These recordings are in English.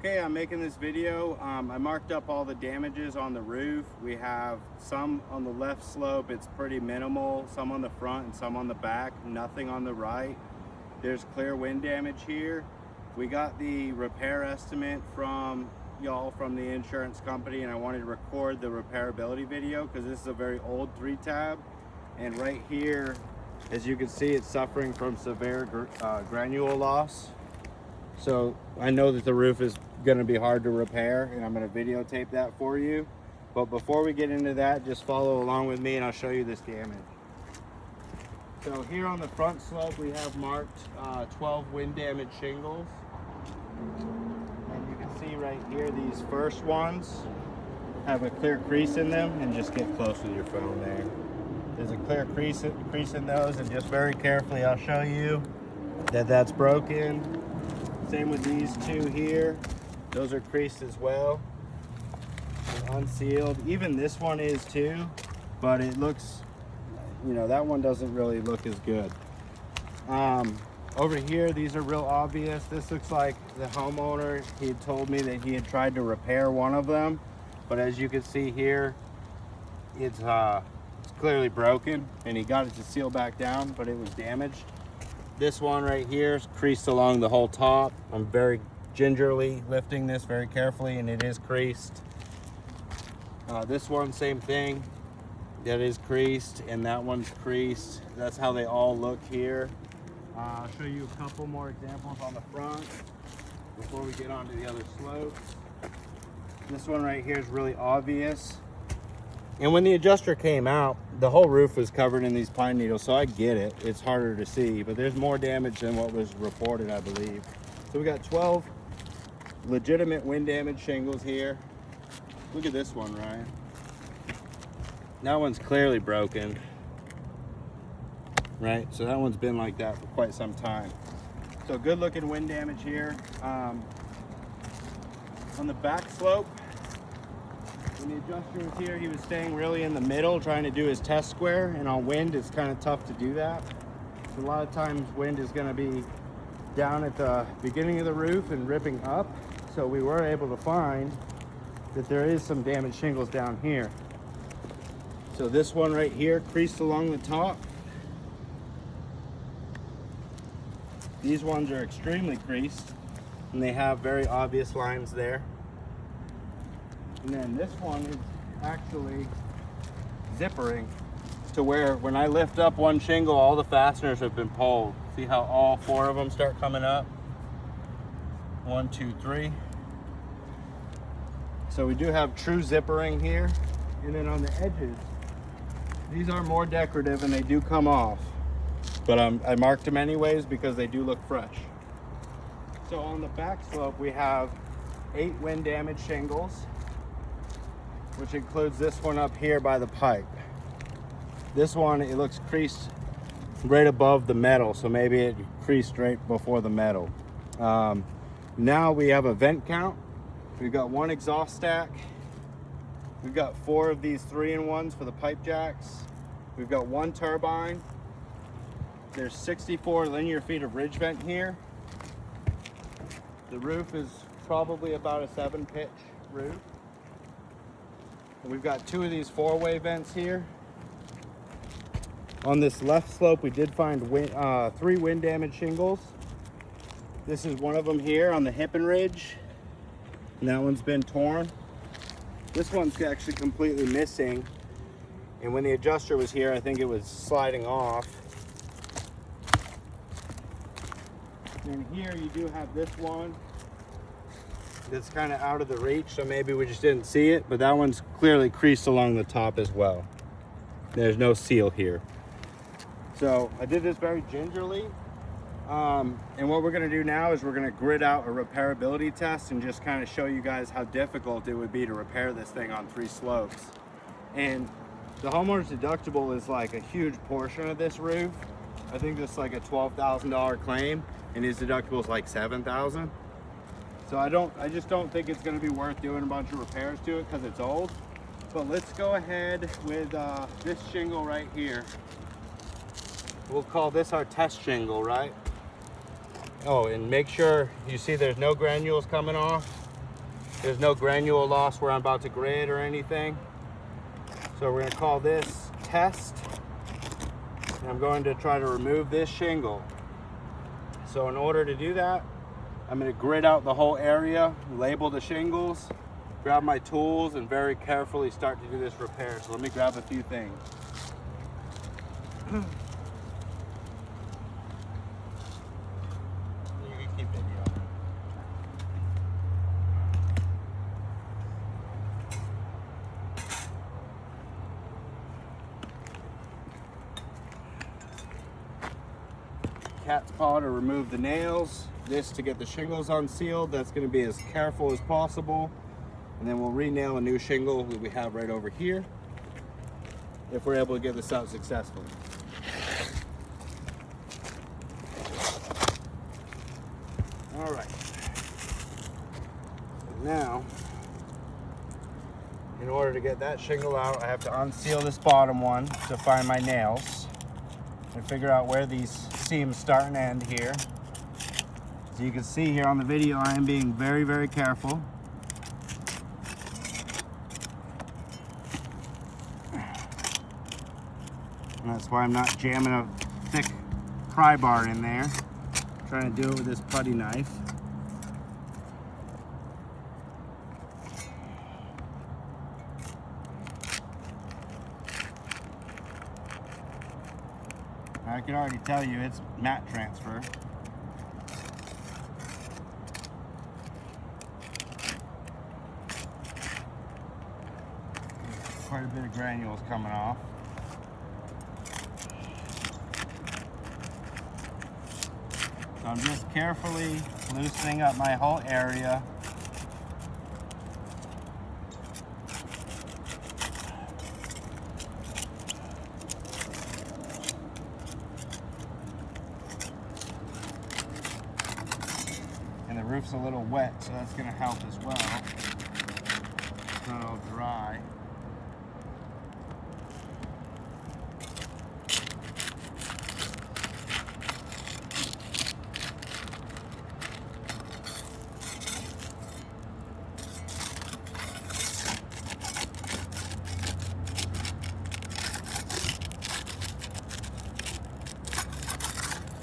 Okay, I'm making this video. I marked up all the damages on the roof. We have some on the left slope, it's pretty minimal, some on the front and some on the back, nothing on the right. There's clear wind damage here. We got the repair estimate from y'all from the insurance company, and I wanted to record the repairability video because this is a very old 3-tab, and right here, as you can see, it's suffering from severe granule loss. So I know that the roof is going to be hard to repair, and I'm going to videotape that for you. But before we get into that, just follow along with me and I'll show you this damage. So here on the front slope, we have marked 12 wind damage shingles. And you can see right here, these first ones have a clear crease in them, and just get close with your phone there. There's a clear crease in those, and just very carefully I'll show you that that's broken. Same with these two here. Those are creased as well and unsealed. Even this one is too, but it looks, you know, that one doesn't really look as good. Over here, these are real obvious. This looks like the homeowner, he had told me that he had tried to repair one of them, but as you can see here, it's clearly broken, and he got it to seal back down, but it was damaged. This one right here is creased along the whole top. I'm very gingerly lifting this very carefully, and it is creased. This one, same thing. That is creased, and that one's creased. That's how they all look here. I'll show you a couple more examples on the front before we get onto the other slopes. This one right here is really obvious. And when the adjuster came out, the whole roof was covered in these pine needles, so I get it. It's harder to see, but there's more damage than what was reported, I believe. So we got 12 legitimate wind damage shingles here. Look at this one, Ryan. That one's clearly broken, right? So that one's been like that for quite some time. So good looking wind damage here. On the back slope, when the adjuster was here, he was staying really in the middle, trying to do his test square, and on wind, it's kind of tough to do that. So a lot of times wind is going to be down at the beginning of the roof and ripping up. So we were able to find that there is some damaged shingles down here. So this one right here, creased along the top. These ones are extremely creased, and they have very obvious lines there. And then this one is actually zippering to where when I lift up one shingle, all the fasteners have been pulled. See how all 4 of them start coming up? 1, 2, 3. So we do have true zippering here. And then on the edges, these are more decorative and they do come off. But I marked them anyways because they do look fresh. So on the back slope, we have 8 wind damage shingles, which includes this one up here by the pipe. This one, it looks creased right above the metal, so maybe it creased right before the metal. Now we have a vent count. We've got 1 exhaust stack. We've got 4 of these 3-in-1s for the pipe jacks. We've got 1 turbine. There's 64 linear feet of ridge vent here. The roof is probably about a 7-pitch roof. We've got 2 of these 4-way vents here. On this left slope, we did find 3 wind damage shingles. This is one of them here on the hip and ridge, and that one's been torn. This one's actually completely missing, and when the adjuster was here, I think it was sliding off. And here you do have this one that's kind of out of the reach, so maybe we just didn't see it, but that one's clearly creased along the top as well. There's no seal here. So I did this very gingerly, and what we're going to do now is we're going to grid out a repairability test and just kind of show you guys how difficult it would be to repair this thing on 3 slopes. And the homeowner's deductible is like a huge portion of this roof. I think this is like a $12,000 claim, and his deductible is like $7,000. So I just don't think it's going to be worth doing a bunch of repairs to it because it's old. But let's go ahead with this shingle right here. We'll call this our test shingle, right? Oh, and make sure you see there's no granules coming off. There's no granule loss where I'm about to grade or anything. So we're going to call this test. And I'm going to try to remove this shingle. So in order to do that, I'm going to grid out the whole area, label the shingles, grab my tools, and very carefully start to do this repair. So let me grab a few things. You can keep it, cat's paw to remove the nails, this to get the shingles unsealed. That's going to be as careful as possible, and then we'll re-nail a new shingle that we have right over here if we're able to get this out successfully. All right, now in order to get that shingle out, I have to unseal this bottom one to find my nails and figure out where these seams start and end here. So you can see here on the video, I am being very, very careful. And that's why I'm not jamming a thick pry bar in there. I'm trying to do it with this putty knife. I can already tell you it's mat transfer. Quite a bit of granules coming off. So I'm just carefully loosening up my whole area. And the roof's a little wet, so that's going to help as well. It's not all dry.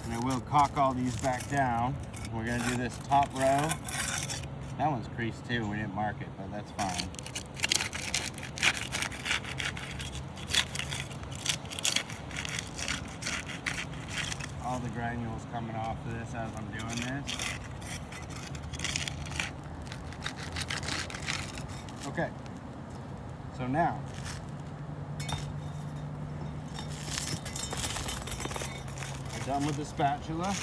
And I will caulk all these back down. We're going to do this top row. That one's creased too. We didn't mark it, but that's fine. All the granules coming off of this as I'm doing this. Okay, so now I'm done with the spatula.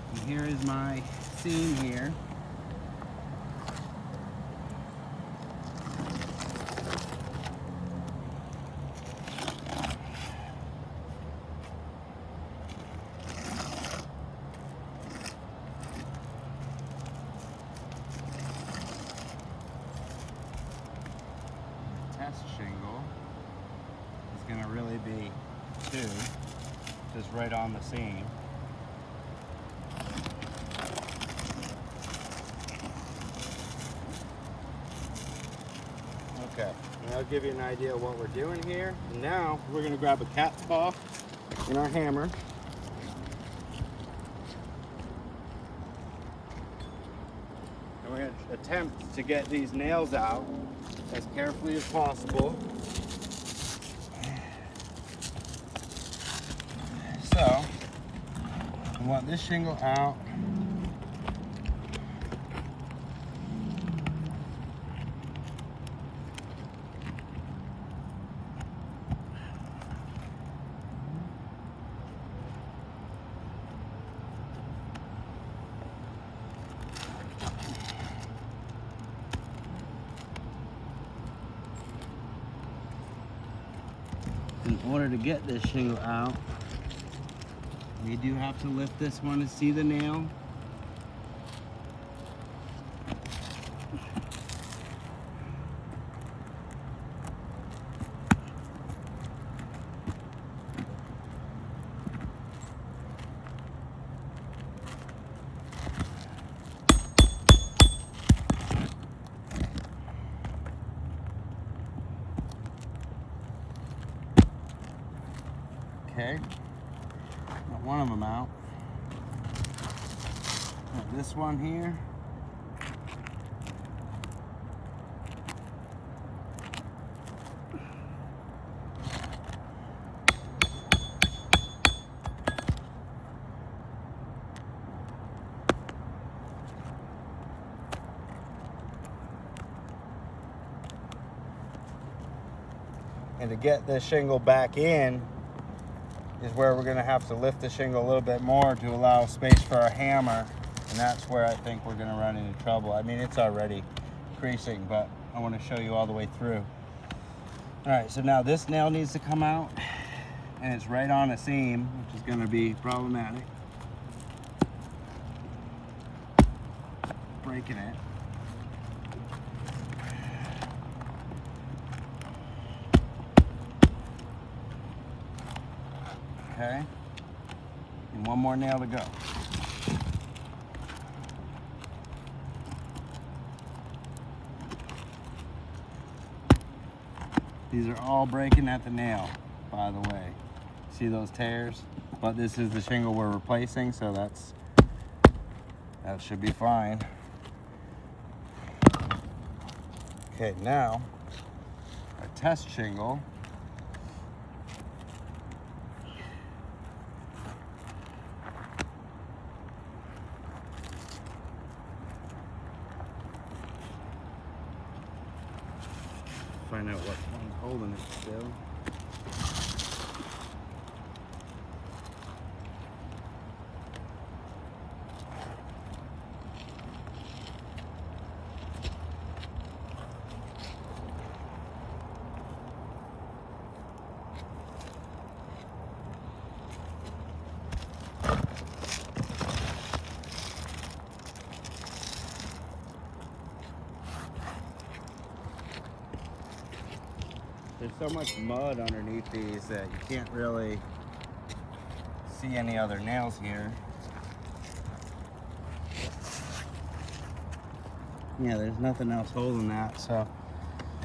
And here is my seam here. Test shingle is going to really be two, just right on the seam. Okay, and that'll give you an idea of what we're doing here. And now we're going to grab a cat's paw and our hammer. And we're going to attempt to get these nails out as carefully as possible. So, we want this shingle out. In order to get this shingle out, we do have to lift this one to see the nail. Okay, got one of them out. Got this one here. And to get this shingle back in is where we're going to have to lift the shingle a little bit more to allow space for our hammer. And that's where I think we're going to run into trouble. I mean, it's already creasing, but I want to show you all the way through. All right, so now this nail needs to come out, and it's right on a seam, which is going to be problematic. Breaking it. Okay, and one more nail to go. These are all breaking at the nail, by the way. See those tears? But this is the shingle we're replacing, so that should be fine. Okay, now our test shingle. Find out what one's holding it still. There's so much mud underneath these that you can't really see any other nails here. Yeah, there's nothing else holding that, so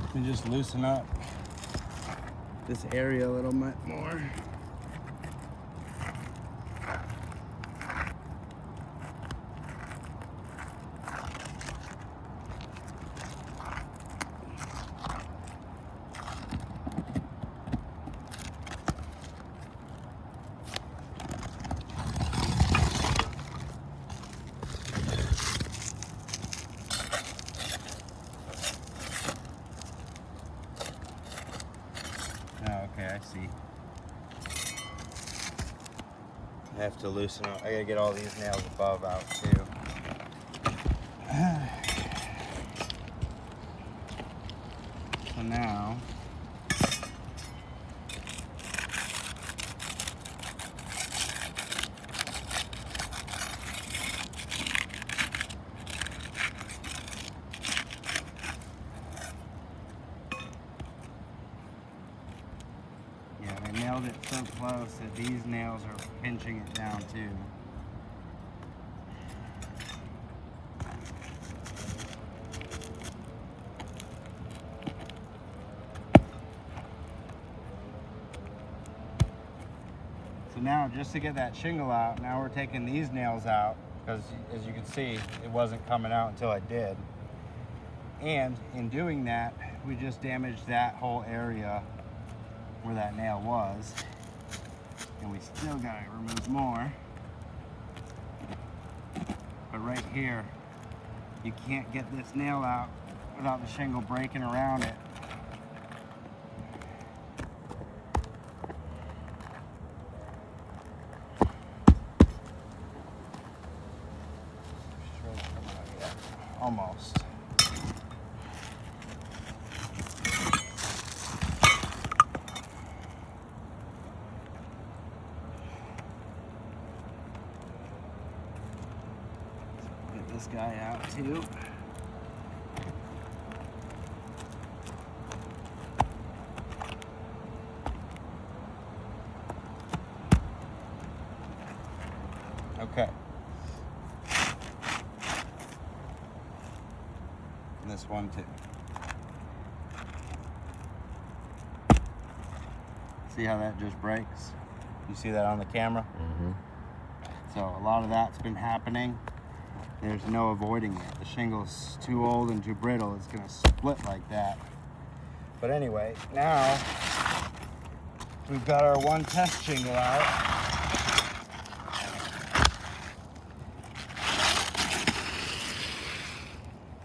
let me just loosen up this area a little bit more. Okay, I see. I have to loosen up. I gotta get all these nails above out too. So now, I nailed it so close that these nails are pinching it down too. So now, just to get that shingle out, now we're taking these nails out because, as you can see, it wasn't coming out until I did. And in doing that, we just damaged that whole area where that nail was, and we still gotta remove more. But right here, you can't get this nail out without the shingle breaking around it. Almost. This guy out too. Okay. And this one too. See how that just breaks? You see that on the camera? Mm-hmm. So a lot of that's been happening. There's no avoiding it. The shingle's too old and too brittle. It's gonna split like that. But anyway, now we've got our one test shingle out.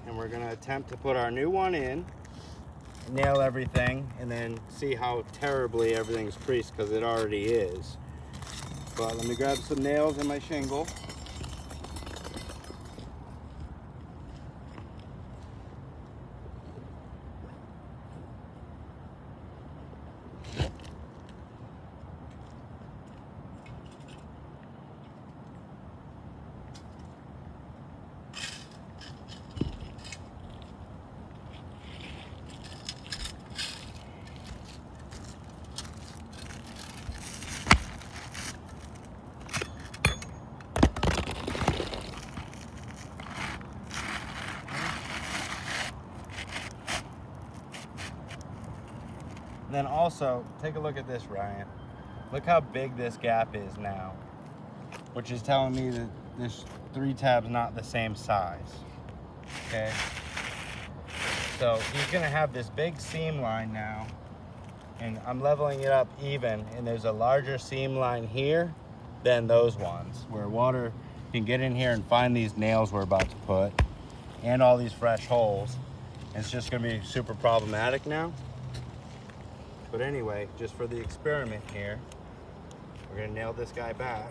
And we're gonna attempt to put our new one in, nail everything, and then see how terribly everything's creased, because it already is. But let me grab some nails in my shingle. Then also, take a look at this, Ryan. Look how big this gap is now, which is telling me that this 3-tab's not the same size, okay? So he's gonna have this big seam line now, and I'm leveling it up even, and there's a larger seam line here than those ones, where water can get in here and find these nails we're about to put, and all these fresh holes. It's just gonna be super problematic now. But anyway, just for the experiment here, we're gonna nail this guy back.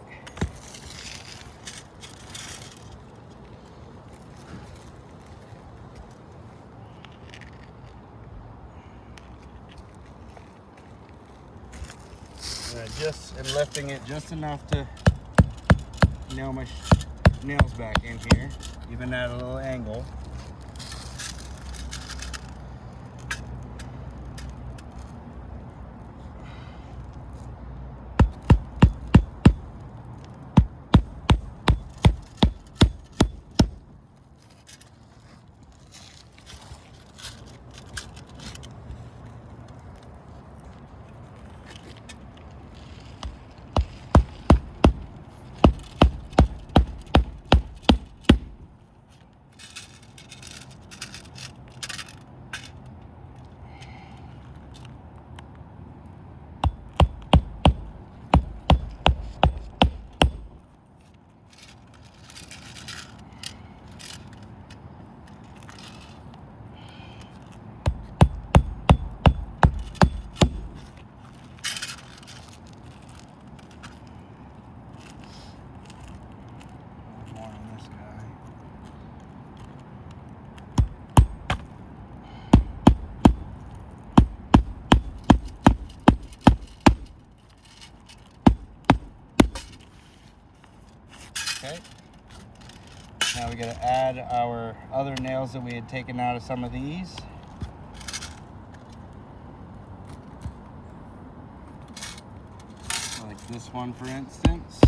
And I just am lifting it just enough to nail my nails back in here, even at a little angle. Okay. Now we gotta add our other nails that we had taken out of some of these. Like this one, for instance.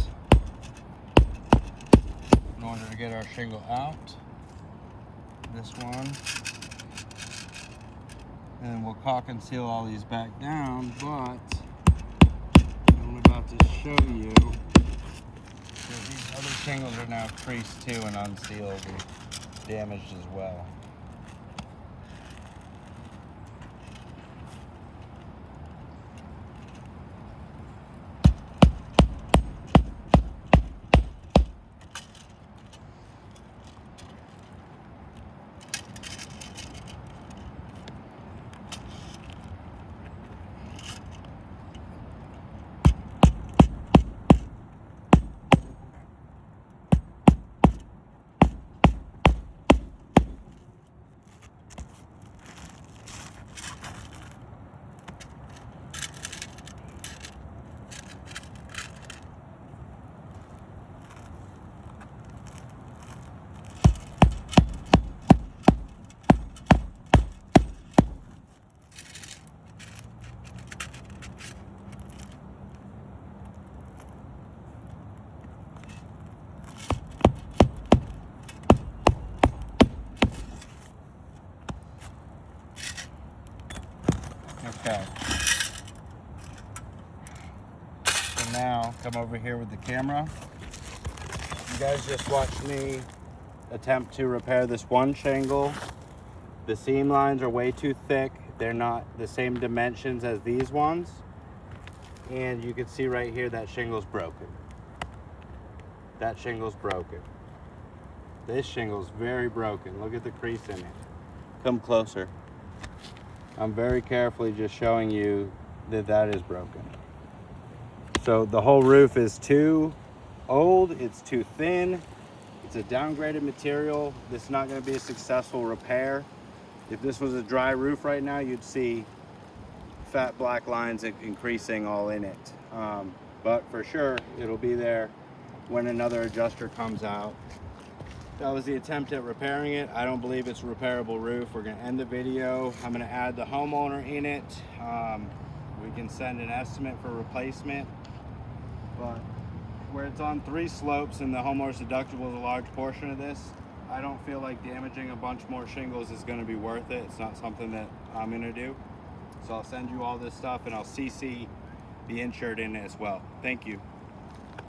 In order to get our shingle out. This one. And then we'll caulk and seal all these back down, but I'm about to show you that these other shingles are now creased too and unsealed and damaged as well. Okay. So And now come over here with the camera. You guys just watched me attempt to repair this one shingle. The seam lines are way too thick. They're not the same dimensions as these ones. And you can see right here that shingle's broken. That shingle's broken. This shingle's very broken. Look at the crease in it. Come closer. I'm very carefully just showing you that that is broken. So the whole roof is too old, it's too thin, it's a downgraded material. This is not going to be a successful repair. If this was a dry roof right now, you'd see fat black lines increasing all in it. But for sure, it'll be there when another adjuster comes out. That was the attempt at repairing it. I don't believe it's a repairable roof. We're gonna end the video. I'm gonna add the homeowner in it. We can send an estimate for replacement, but where it's on 3 slopes and the homeowner's deductible is a large portion of this, I don't feel like damaging a bunch more shingles is gonna be worth it. It's not something that I'm gonna do. So I'll send you all this stuff and I'll CC the insured in it as well. Thank you.